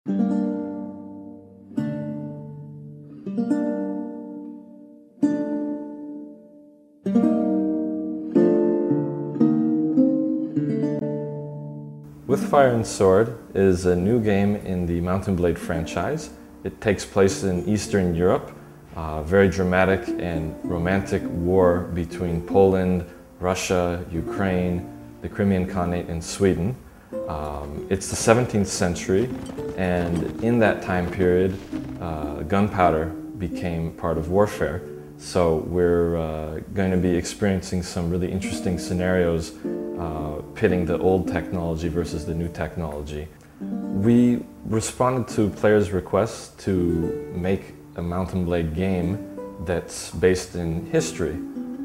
With Fire and Sword is a new game in the Mount & Blade franchise. It takes place in Eastern Europe, a very dramatic and romantic war between Poland, Russia, Ukraine, the Crimean Khanate, and Sweden. It's the 17th century, and in that time period, gunpowder became part of warfare. So we're going to be experiencing some really interesting scenarios pitting the old technology versus the new technology. We responded to players' requests to make a Mount & Blade game that's based in history,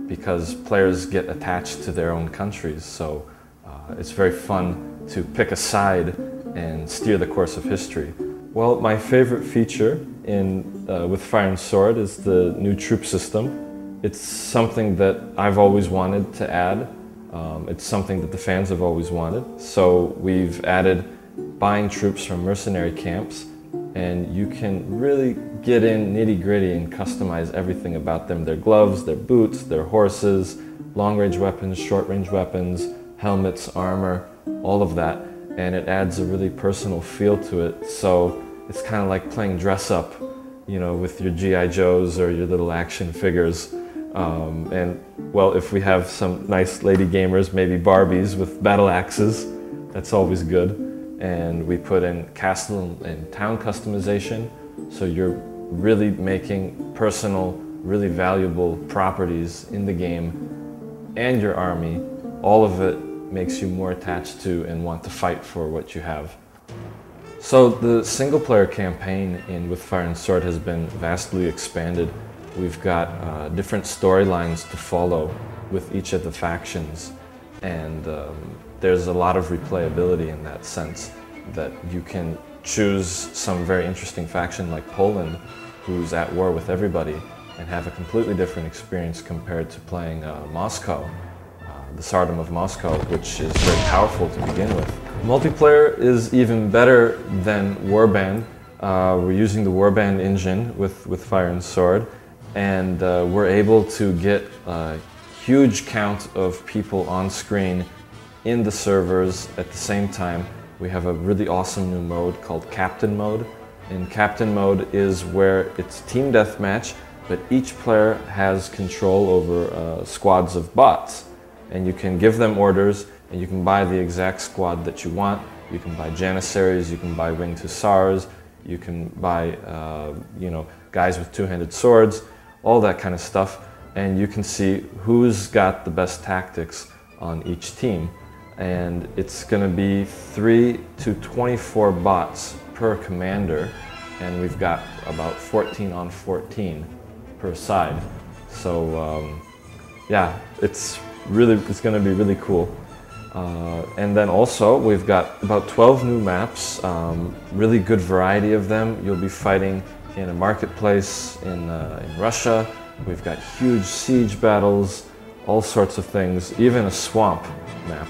because players get attached to their own countries. So it's very fun to pick a side and steer the course of history. Well, my favorite feature with Fire and Sword is the new troop system. It's something that I've always wanted to add. It's something that the fans have always wanted. So we've added buying troops from mercenary camps, and you can really get in nitty-gritty and customize everything about them. Their gloves, their boots, their horses, long-range weapons, short-range weapons, helmets, armor, all of that. And it adds a really personal feel to it. So it's kind of like playing dress-up, you know, with your G.I. Joes or your little action figures. And well, if we have some nice lady gamers, maybe Barbies with battle axes, that's always good. And we put in castle and town customization, so you're really making personal, really valuable properties in the game, and your army. All of it makes you more attached to and want to fight for what you have. So the single-player campaign with Fire and Sword has been vastly expanded. We've got different storylines to follow with each of the factions, and there's a lot of replayability in that sense, that you can choose some very interesting faction like Poland, who's at war with everybody, and have a completely different experience compared to playing Moscow, the Tsardom of Moscow, which is very powerful to begin with. Multiplayer is even better than Warband. We're using the Warband engine with Fire and Sword, and we're able to get a huge count of people on screen in the servers at the same time. We have a really awesome new mode called Captain Mode. And Captain Mode is where it's team deathmatch, but each player has control over squads of bots. And you can give them orders, and you can buy the exact squad that you want. You can buy Janissaries, you can buy Winged Hussars, you can buy you know, guys with two-handed swords, all that kind of stuff. And you can see who's got the best tactics on each team. And it's going to be 3 to 24 bots per commander, and we've got about 14 on 14 per side. So yeah, it's going to be really cool. And then also we've got about 12 new maps, really good variety of them. You'll be fighting in a marketplace in Russia. We've got huge siege battles, all sorts of things, even a swamp map.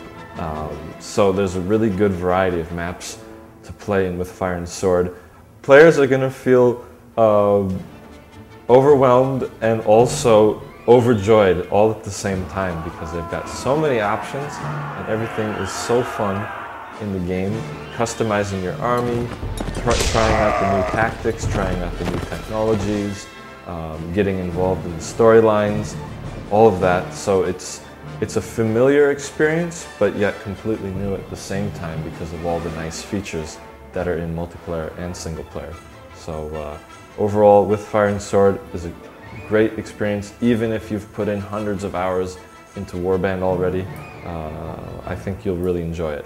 So there's a really good variety of maps to play in with Fire and Sword. Players are going to feel overwhelmed and also overjoyed all at the same time, because they've got so many options and everything is so fun in the game. Customizing your army, trying out the new tactics, trying out the new technologies, getting involved in the storylines, all of that. So it's a familiar experience, but yet completely new at the same time because of all the nice features that are in multiplayer and single player. So overall, with Fire and Sword is a great experience. Even if you've put in hundreds of hours into Warband already, I think you'll really enjoy it.